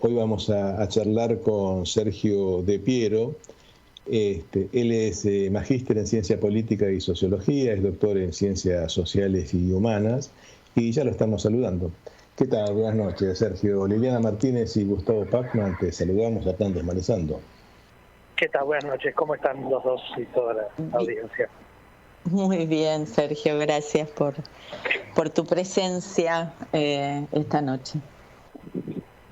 Hoy vamos a charlar con Sergio De Piero. Él es magíster en Ciencia Política y Sociología, es doctor en Ciencias Sociales y Humanas, y ya lo estamos saludando. ¿Qué tal? Buenas noches, Sergio. Liliana Martínez y Gustavo Pacman, te saludamos acá en Desmalezando. ¿Qué tal? Buenas noches. ¿Cómo están los dos y toda la audiencia? Muy bien, Sergio. Gracias por tu presencia esta noche.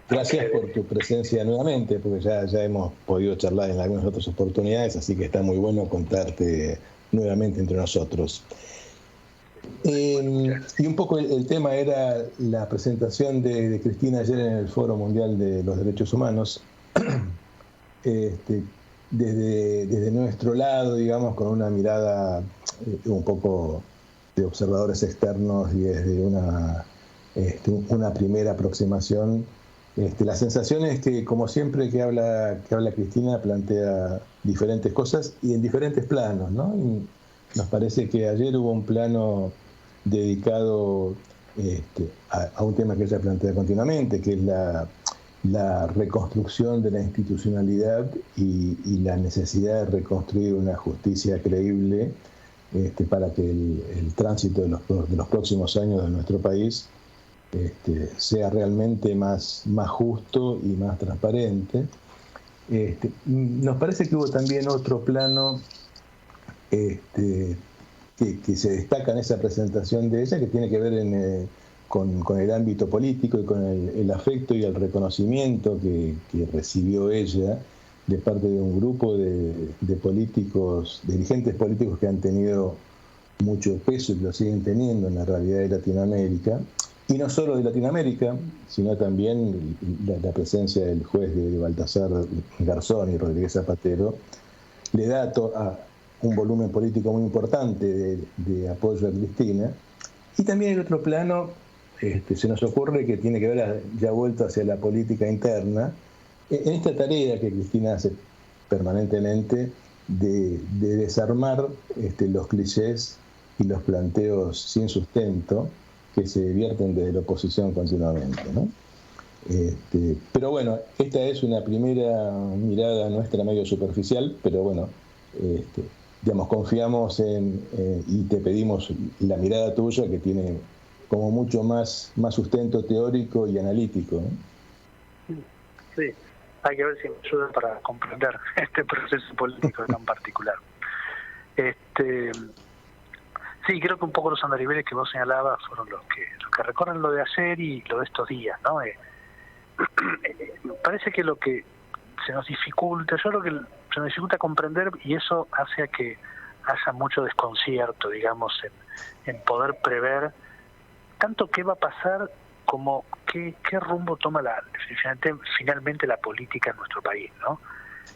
Gracias por tu presencia nuevamente, porque ya hemos podido charlar en algunas otras oportunidades, así que está muy bueno contarte nuevamente entre nosotros. Y un poco el tema era la presentación de Cristina ayer en el Foro Mundial de los Derechos Humanos. Desde nuestro lado, digamos, con una mirada un poco de observadores externos y desde una primera aproximación, la sensación es que, como siempre que habla Cristina, plantea diferentes cosas y en diferentes planos, ¿no? Y nos parece que ayer hubo un plano dedicado a un tema que ella plantea continuamente, que es la reconstrucción de la institucionalidad y la necesidad de reconstruir una justicia creíble para que el tránsito de los próximos años de nuestro país sea realmente más justo y más transparente. Nos parece que hubo también otro plano que se destaca en esa presentación de ella, que tiene que ver con el ámbito político y con el afecto y el reconocimiento que recibió ella de parte de un grupo de políticos, dirigentes políticos que han tenido mucho peso y lo siguen teniendo en la realidad de Latinoamérica, y no solo de Latinoamérica, sino también la presencia del juez de Baltasar Garzón y Rodríguez Zapatero le da a un volumen político muy importante de apoyo a Cristina. Y también el otro plano se nos ocurre que tiene que ver ya vuelto hacia la política interna, en esta tarea que Cristina hace permanentemente de desarmar los clichés y los planteos sin sustento que se vierten desde la oposición continuamente, ¿no? Pero bueno, esta es una primera mirada nuestra medio superficial, pero bueno, digamos, confiamos y te pedimos la mirada tuya, que tiene como mucho más sustento teórico y analítico, ¿no? Sí, hay que ver si me ayuda para comprender este proceso político tan particular. Sí, creo que un poco los andariveles que vos señalabas fueron los que recorren lo de ayer y lo de estos días, ¿no? Me parece que lo que se nos dificulta, yo creo que se nos dificulta comprender, y eso hace a que haya mucho desconcierto, digamos, en poder prever tanto qué va a pasar como qué rumbo toma finalmente la política en nuestro país, ¿no?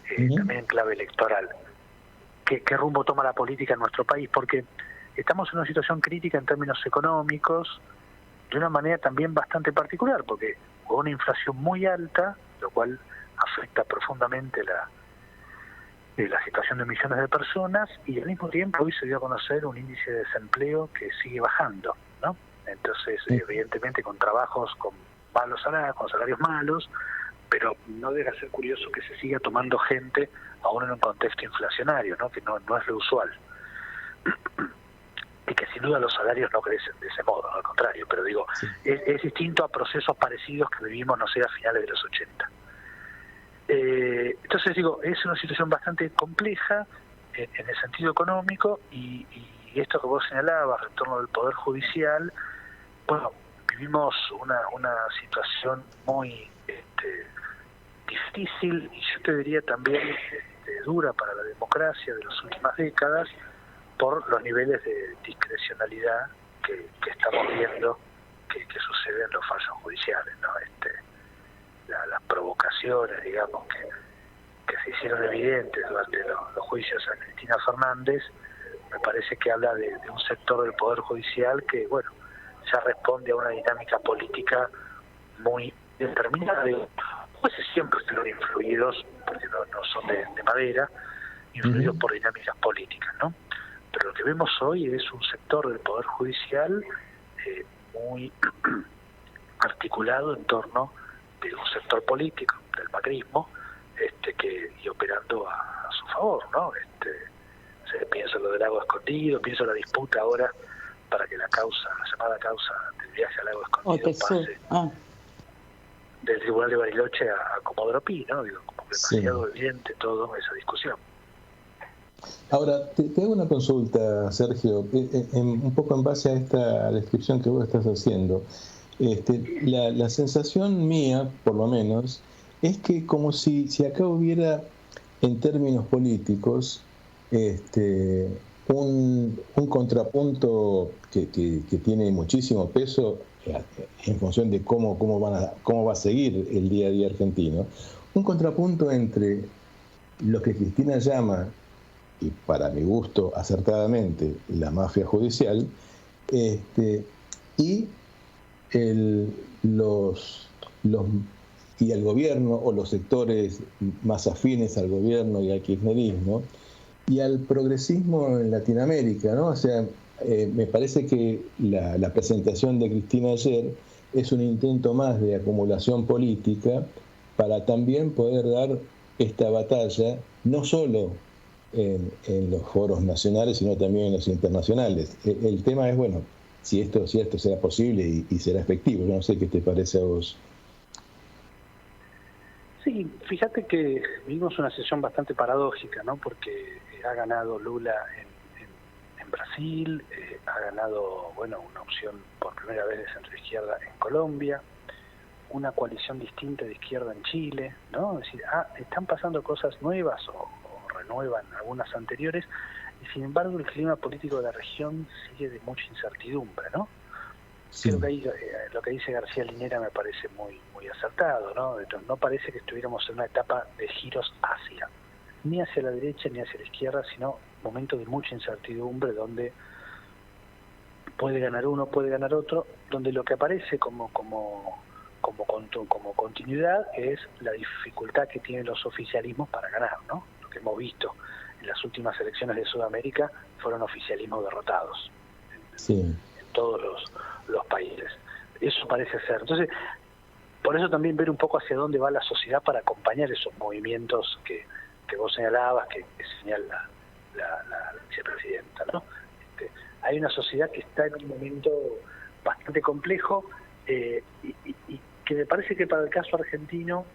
También en clave electoral. ¿Qué rumbo toma la política en nuestro país? Porque estamos en una situación crítica en términos económicos, de una manera también bastante particular, porque hubo una inflación muy alta, lo cual afecta profundamente la situación de millones de personas, y al mismo tiempo hoy se dio a conocer un índice de desempleo que sigue bajando, ¿no? Entonces, evidentemente con trabajos con malos salarios, con salarios malos, pero no deja de ser curioso que se siga tomando gente aún en un contexto inflacionario, ¿no? Que no es lo usual. Y que sin duda los salarios no crecen de ese modo, ¿no? Al contrario, pero digo, sí. Es distinto a procesos parecidos que vivimos, no sé, a finales de los 80. Entonces digo, es una situación bastante compleja en el sentido económico, y esto que vos señalabas, el retorno del Poder Judicial, bueno, vivimos una situación muy difícil, y yo te diría también dura para la democracia de las últimas décadas, por los niveles de discrecionalidad que estamos viendo que suceden en los fallos judiciales, ¿no? Las provocaciones, digamos, que se hicieron evidentes durante los juicios a Cristina Fernández, me parece que habla de un sector del Poder Judicial que, bueno, ya responde a una dinámica política muy determinada. Pues siempre estuvieron influidos, porque no son de madera, influidos por dinámicas políticas, ¿no? Pero lo que vemos hoy es un sector del Poder Judicial muy articulado en torno de un sector político, del macrismo, y operando a su favor, ¿no? Se piensa en lo del lago escondido, pienso en la disputa ahora para que la llamada causa del viaje al lago escondido pase del Tribunal de Bariloche a Comodoro Pi, ¿no? Digo, como demasiado evidente toda esa discusión. Ahora, te hago una consulta, Sergio, un poco en base a esta descripción que vos estás haciendo. La sensación mía, por lo menos, es que como si acá hubiera, en términos políticos, un contrapunto que tiene muchísimo peso en función de cómo va a seguir el día a día argentino, un contrapunto entre lo que Cristina llama, y para mi gusto acertadamente, la mafia judicial, y y el gobierno, o los sectores más afines al gobierno y al kirchnerismo, y al progresismo en Latinoamérica, ¿no? O sea, me parece que la presentación de Cristina ayer es un intento más de acumulación política para también poder dar esta batalla, no solo en los foros nacionales, sino también en los internacionales. El tema es, bueno, si esto será posible y será efectivo. Yo no sé qué te parece a vos. Sí, fíjate que vimos una sesión bastante paradójica, ¿no? Porque ha ganado Lula en Brasil, ha ganado, bueno, una opción por primera vez de centro-izquierda en Colombia, una coalición distinta de izquierda en Chile, ¿no? Es decir, están pasando cosas nuevas o renuevan algunas anteriores, y sin embargo el clima político de la región sigue de mucha incertidumbre, ¿no? Sí. Creo que ahí lo que dice García Linera me parece muy acertado, ¿no? No parece que estuviéramos en una etapa de giros ni hacia la derecha ni hacia la izquierda, sino momentos de mucha incertidumbre donde puede ganar uno, puede ganar otro, donde lo que aparece como continuidad es la dificultad que tienen los oficialismos para ganar, ¿no? Lo que hemos visto en las últimas elecciones de Sudamérica fueron oficialismos derrotados en todos los países. Eso parece ser. Entonces, por eso también ver un poco hacia dónde va la sociedad para acompañar esos movimientos que vos señalabas, que señala la vicepresidenta, ¿no? Hay una sociedad que está en un momento bastante complejo, y que me parece que para el caso argentino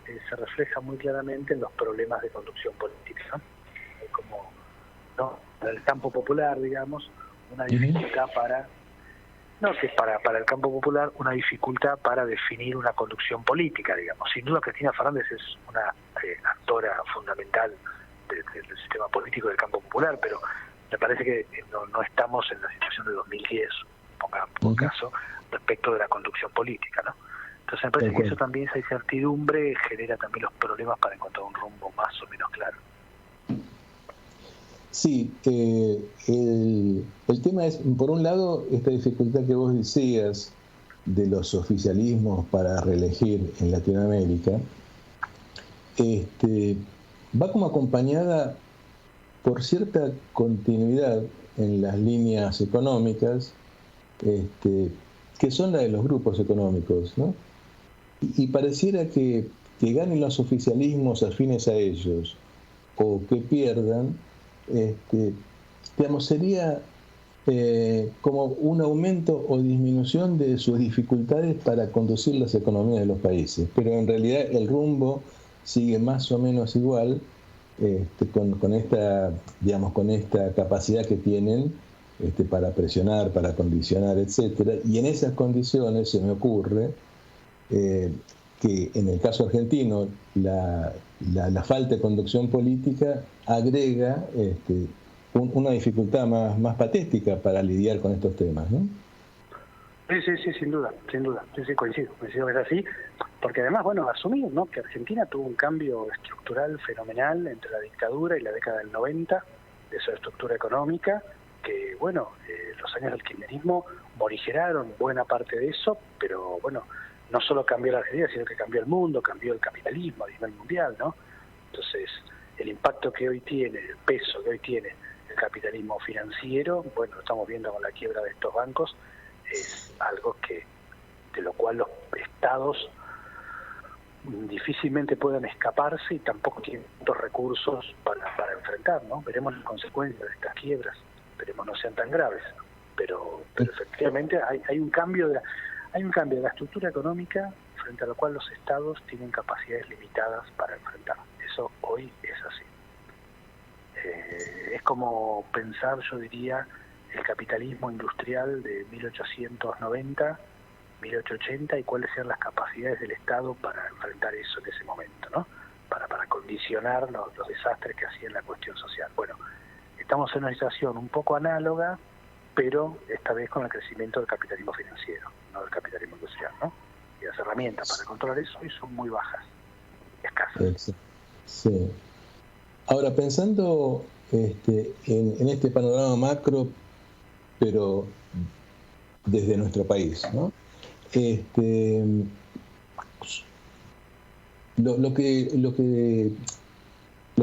se refleja muy claramente en los problemas de conducción política, ¿no? Como, ¿no? En el campo popular, digamos, una dificultad para el campo popular, una dificultad para definir una conducción política, digamos. Sin duda Cristina Fernández es una actora fundamental del sistema político del campo popular, pero me parece que no estamos en la situación de 2010, por caso, respecto de la conducción política, ¿no? Entonces me parece que eso también, esa incertidumbre, genera también los problemas para encontrar un rumbo más o menos claro. Sí, el tema es, por un lado, esta dificultad que vos decías de los oficialismos para reelegir en Latinoamérica, va como acompañada por cierta continuidad en las líneas económicas, que son las de los grupos económicos, ¿no? Y pareciera que ganen los oficialismos afines a ellos o que pierdan, digamos, sería como un aumento o disminución de sus dificultades para conducir las economías de los países, pero en realidad el rumbo sigue más o menos igual, con esta, digamos, con esta capacidad que tienen para presionar, para condicionar, etcétera. Y en esas condiciones se me ocurre que en el caso argentino la falta de conducción política agrega una dificultad más patética para lidiar con estos temas, ¿no? Sí, sin duda, sí, coincido que es así, porque además, bueno, asumir, ¿no?, que Argentina tuvo un cambio estructural fenomenal entre la dictadura y la década del 90, de su estructura económica, que, bueno, los años del kirchnerismo morigeraron buena parte de eso, pero, bueno, no solo cambió la Argentina, sino que cambió el mundo, cambió el capitalismo a nivel mundial, ¿no? Entonces, el impacto que hoy tiene, el peso que hoy tiene el capitalismo financiero, bueno, lo estamos viendo con la quiebra de estos bancos, es algo de lo cual los estados difícilmente puedan escaparse y tampoco tienen tantos recursos para enfrentar, ¿no? Veremos las consecuencias de estas quiebras, esperemos no sean tan graves, pero efectivamente hay un cambio de la estructura económica frente a lo cual los estados tienen capacidades limitadas para enfrentar. Eso hoy es así. Es como pensar, yo diría, el capitalismo industrial de 1890, 1880 y cuáles sean las capacidades del Estado para enfrentar eso en ese momento, ¿no? Para condicionar los desastres que hacían la cuestión social. Bueno, estamos en una situación un poco análoga, pero esta vez con el crecimiento del capitalismo financiero, no del capitalismo industrial, ¿no? Y las herramientas para controlar eso hoy son muy bajas, escasas. Sí. Ahora, pensando en este panorama macro, pero desde nuestro país, ¿no? Lo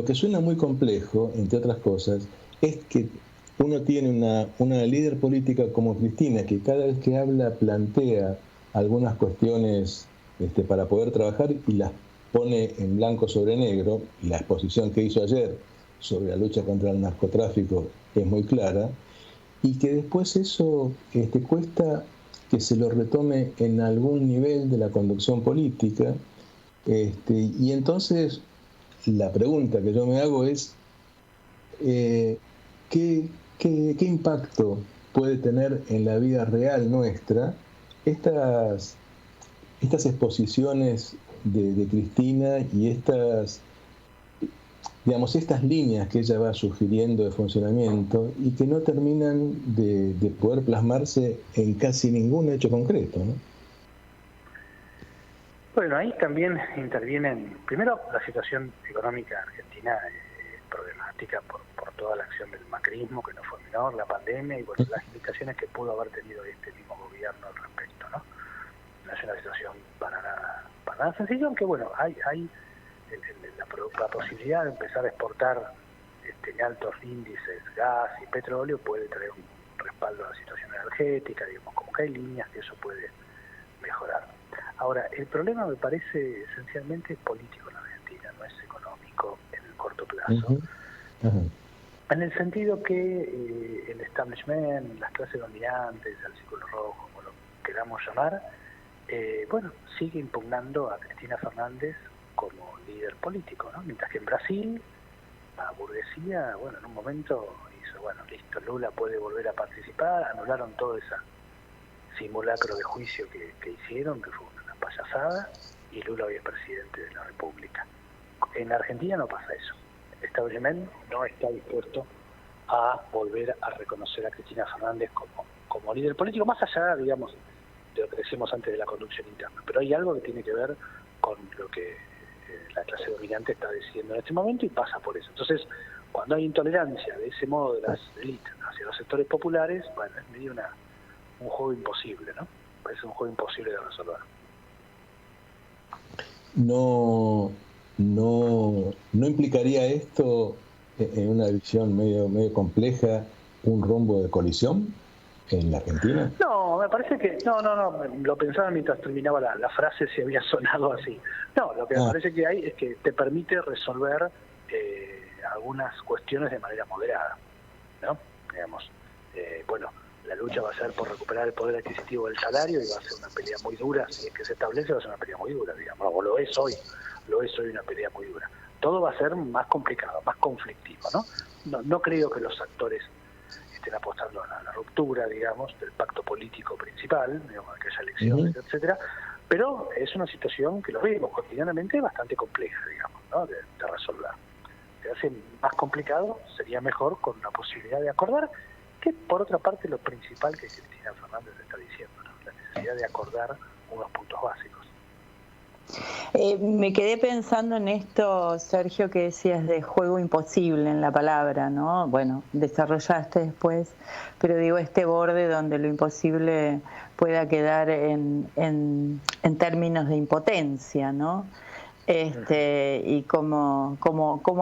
que suena muy complejo, entre otras cosas, es que uno tiene una líder política como Cristina, que cada vez que habla plantea algunas cuestiones para poder trabajar y las pone en blanco sobre negro. La exposición que hizo ayer sobre la lucha contra el narcotráfico es muy clara, y que después eso cuesta que se lo retome en algún nivel de la conducción política, y entonces la pregunta que yo me hago es ¿qué impacto puede tener en la vida real nuestra estas exposiciones de Cristina y estas líneas que ella va sugiriendo de funcionamiento y que no terminan de poder plasmarse en casi ningún hecho concreto, ¿no? Bueno, ahí también intervienen, primero, la situación económica argentina es problemática por toda la acción del macrismo, que no fue menor, la pandemia y bueno, las indicaciones que pudo haber tenido este mismo gobierno al respecto, ¿no? No es una situación para nada sencilla, aunque bueno, hay la posibilidad de empezar a exportar en altos índices gas y petróleo puede traer un respaldo a la situación energética, digamos, como que hay líneas que eso puede mejorar. Ahora, el problema me parece esencialmente político en Argentina, no es económico en el corto plazo. En el sentido que el establishment, las clases dominantes, el círculo rojo, como lo queramos llamar, sigue impugnando a Cristina Fernández como líder político, ¿no? Mientras que en Brasil la burguesía, bueno, en un momento hizo, bueno, listo, Lula puede volver a participar, anularon todo ese simulacro de juicio que hicieron, que fue una payasada, y Lula hoy es presidente de la República. En Argentina no pasa eso. El establishment no está dispuesto a volver a reconocer a Cristina Fernández como líder político, más allá, digamos, de lo que decíamos antes de la conducción interna. Pero hay algo que tiene que ver con lo que la clase dominante está decidiendo en este momento y pasa por eso. Entonces, cuando hay intolerancia de ese modo de las élites hacia los sectores populares, bueno, es medio un juego imposible, ¿no? Parece un juego imposible de resolver. No implicaría esto, en una visión medio compleja, un rumbo de colisión en la Argentina? No, me parece que no, lo pensaba mientras terminaba la frase, si había sonado así. No, lo que me parece que hay es que te permite resolver algunas cuestiones de manera moderada, ¿no? Digamos, la lucha va a ser por recuperar el poder adquisitivo del salario y va a ser una pelea muy dura, si es que se establece, va a ser una pelea muy dura, digamos, o lo es hoy una pelea muy dura. Todo va a ser más complicado, más conflictivo, ¿no? No creo que los actores estén apostando a la ruptura, digamos, del pacto político principal, digamos, aquellas elecciones, etcétera, pero es una situación que lo vemos cotidianamente bastante compleja, digamos, ¿no? de resolver. Se hace más complicado, sería mejor con la posibilidad de acordar, que por otra parte lo principal que Cristina Fernández está diciendo, ¿no? La necesidad de acordar unos puntos básicos. Me quedé pensando en esto, Sergio, que decías de juego imposible en la palabra, ¿no? Bueno, desarrollaste después, pero digo, este borde donde lo imposible pueda quedar en términos de impotencia, ¿no? Y cómo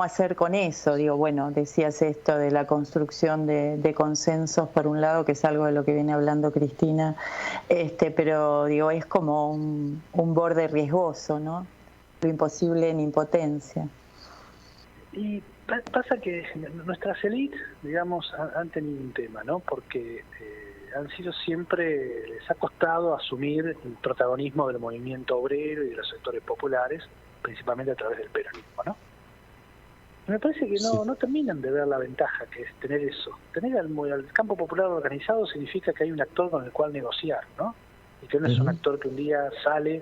hacer con eso. Digo, bueno, decías esto de la construcción de consensos por un lado, que es algo de lo que viene hablando Cristina, pero digo, es como un borde riesgoso, ¿no? lo imposible en impotencia. Y pasa que nuestras élites, digamos, han tenido un tema, ¿no? Porque han sido siempre, les ha costado asumir el protagonismo del movimiento obrero y de los sectores populares, principalmente a través del peronismo, ¿no? Me parece que no terminan de ver la ventaja que es tener eso. Tener al campo popular organizado significa que hay un actor con el cual negociar, ¿no? Y que no es un actor que un día sale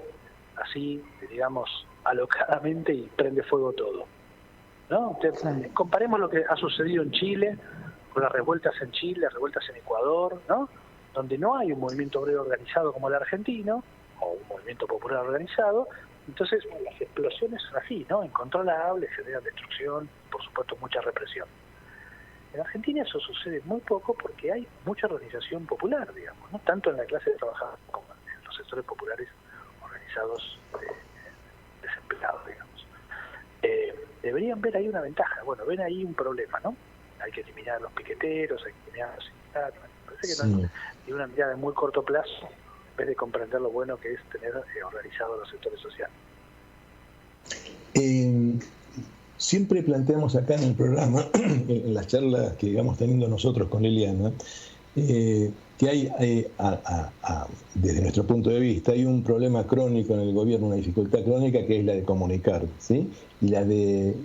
así, digamos, alocadamente y prende fuego todo, ¿no? Comparemos lo que ha sucedido en Chile, con las revueltas en Chile, las revueltas en Ecuador, ¿no? Donde no hay un movimiento obrero organizado como el argentino, o un movimiento popular organizado. Entonces, las explosiones son así, ¿no? Incontrolables, generan destrucción, por supuesto mucha represión. En Argentina eso sucede muy poco porque hay mucha organización popular, digamos, ¿no? Tanto en la clase de trabajadores como en los sectores populares organizados desempleados, digamos. Deberían ver ahí una ventaja. Bueno, ven ahí un problema, ¿no? Hay que eliminar a los piqueteros, hay que eliminar a los sindicatos. Parece que no hay una mirada de muy corto plazo, en vez de comprender lo bueno que es tener organizados los sectores sociales. Siempre planteamos acá en el programa, en las charlas que íbamos teniendo nosotros con Liliana, que hay desde nuestro punto de vista, hay un problema crónico en el gobierno, una dificultad crónica que es la de comunicar, ¿sí? Y la de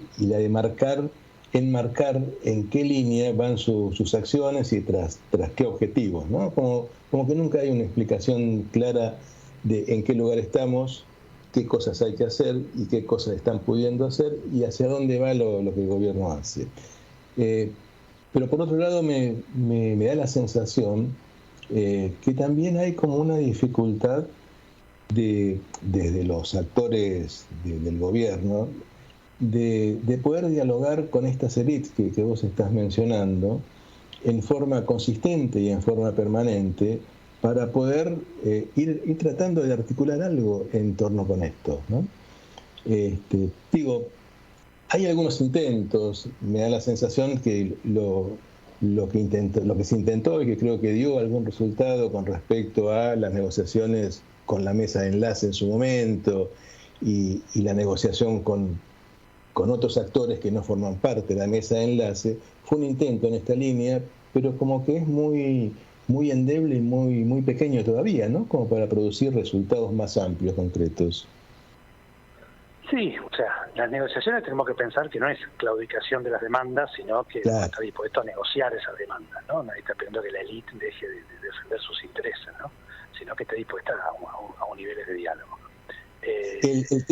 enmarcar en qué línea van sus acciones y tras qué objetivos, ¿no? Como que nunca hay una explicación clara de en qué lugar estamos, qué cosas hay que hacer y qué cosas están pudiendo hacer y hacia dónde va lo que el gobierno hace. Pero por otro lado me da la sensación que también hay como una dificultad desde los actores del gobierno de poder dialogar con estas élites que vos estás mencionando en forma consistente y en forma permanente para poder ir tratando de articular algo en torno con esto, ¿no? Hay algunos intentos, me da la sensación que lo que se intentó y que creo que dio algún resultado con respecto a las negociaciones con la mesa de enlace en su momento y la negociación con otros actores que no forman parte de la mesa de enlace, fue un intento en esta línea, pero como que es muy endeble y muy pequeño todavía, ¿no? Como para producir resultados más amplios, concretos. Sí, o sea, las negociaciones tenemos que pensar que no es claudicación de las demandas, sino que está dispuesto a negociar esas demandas, ¿no? Nadie está pidiendo que la élite deje de defender sus intereses, ¿no? Sino que esté dispuesta a un nivel de diálogo. El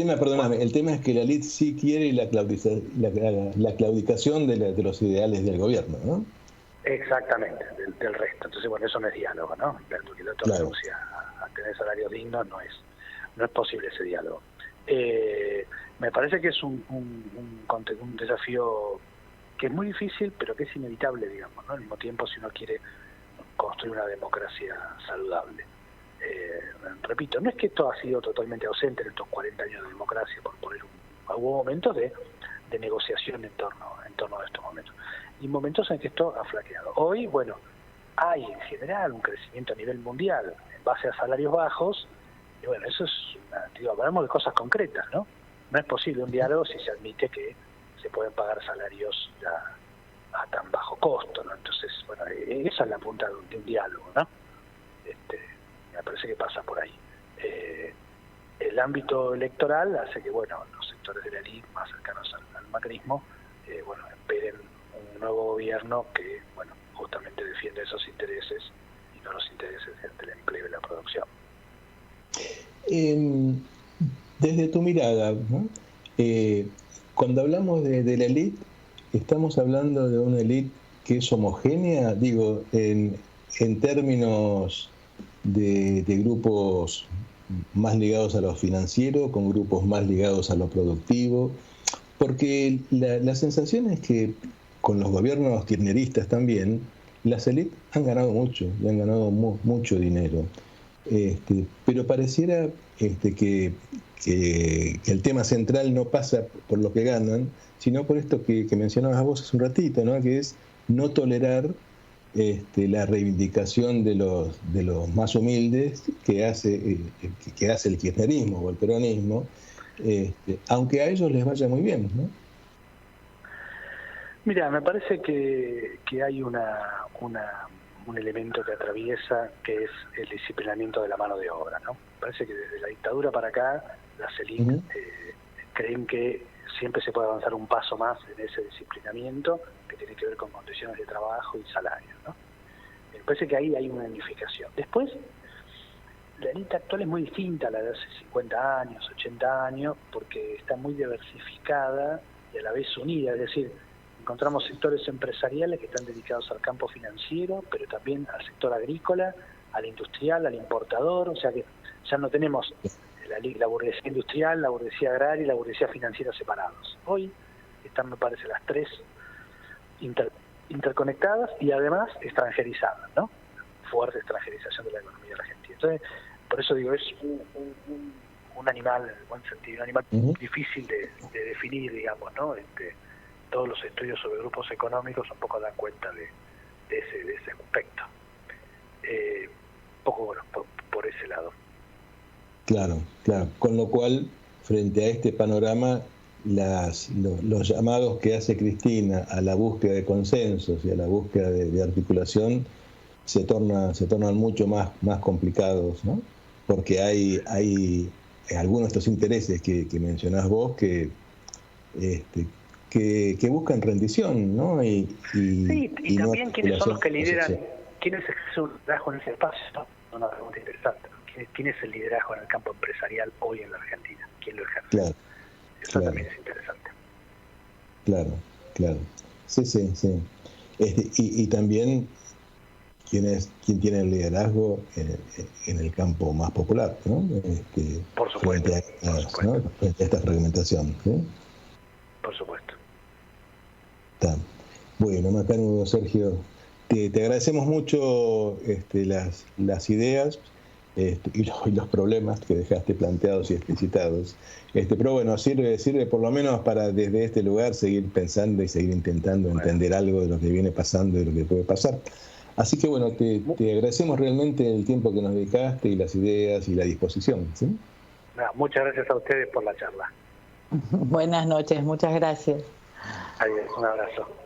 tema es que la élite sí quiere la claudicación de los ideales del gobierno, ¿no? Exactamente, del resto. Entonces, bueno, eso no es diálogo, ¿no? Porque el otro renuncia a tener salarios dignos, no es posible ese diálogo. Me parece que es un desafío que es muy difícil, pero que es inevitable, digamos, ¿no? Al mismo tiempo, si uno quiere construir una democracia saludable. Repito, no es que esto ha sido totalmente ausente en estos 40 años de democracia, por poner hubo momentos de negociación en torno a estos momentos, y momentos en que esto ha flaqueado. Hoy, bueno, hay en general un crecimiento a nivel mundial en base a salarios bajos, y bueno, eso es, hablamos de cosas concretas, ¿no? No es posible un diálogo si se admite que se pueden pagar salarios a tan bajo costo, ¿no? Entonces, bueno, esa es la punta de un diálogo, ¿no? Me parece que pasa por ahí. El ámbito electoral hace que, bueno, los sectores de la élite más cercanos al macrismo, esperen un nuevo gobierno que, bueno, justamente defiende esos intereses y no los intereses del empleo y la producción. Desde tu mirada, ¿no? Cuando hablamos de la élite, ¿estamos hablando de una élite que es homogénea? Digo, en términos de grupos más ligados a lo financiero, con grupos más ligados a lo productivo, porque la sensación es que con los gobiernos kirchneristas también, las élites han ganado mucho, y han ganado mucho dinero. Pero pareciera que el tema central no pasa por lo que ganan, sino por esto que mencionabas vos hace un ratito, ¿no? Que es no tolerar la reivindicación de los más humildes que hace el kirchnerismo o el peronismo, aunque a ellos les vaya muy bien, ¿no? Mira, me parece que hay un elemento que atraviesa, que es el disciplinamiento de la mano de obra, ¿no? Me parece que desde la dictadura para acá, las élites creen que siempre se puede avanzar un paso más en ese disciplinamiento, que tiene que ver con condiciones de trabajo y salarios, ¿no? Me parece que ahí hay una unificación. Después, la élite actual es muy distinta a la de hace 50 años, 80 años, porque está muy diversificada y a la vez unida, es decir, encontramos sectores empresariales que están dedicados al campo financiero, pero también al sector agrícola, al industrial, al importador, o sea que ya no tenemos la burguesía industrial, la burguesía agraria y la burguesía financiera separados. Hoy están, me parece, las tres interconectadas y además extranjerizadas, ¿no? Fuerte extranjerización de la economía argentina. Entonces, por eso digo, es un animal, en el buen sentido, un animal difícil de definir, digamos, ¿no? Todos los estudios sobre grupos económicos un poco dan cuenta de ese aspecto. Un poco, bueno, por ese lado. Claro, claro. Con lo cual, frente a este panorama, los llamados que hace Cristina a la búsqueda de consensos y a la búsqueda de articulación se tornan mucho más complicados, ¿no? Porque hay algunos de estos intereses que mencionás vos que buscan rendición, ¿no? Y también quiénes son los que lideran, quién es el liderazgo en ese espacio, ¿no? Una pregunta interesante. ¿Quién es el liderazgo en el campo empresarial hoy en la Argentina? ¿Quién lo ejerce? Claro, Eso también es interesante. Claro. Sí. Y también quién tiene el liderazgo en el campo más popular, ¿no? Por supuesto. Frente a esta fragmentación, ¿sí? Por supuesto. Está. Bueno, Macanudo, Sergio, te agradecemos mucho las ideas y los problemas que dejaste planteados y explicitados. Pero bueno, sirve por lo menos para desde este lugar seguir pensando y seguir intentando entender algo de lo que viene pasando y de lo que puede pasar. Así que bueno, te agradecemos realmente el tiempo que nos dedicaste y las ideas y la disposición, ¿sí? Muchas gracias a ustedes por la charla. Buenas noches, muchas gracias. Adiós, un abrazo.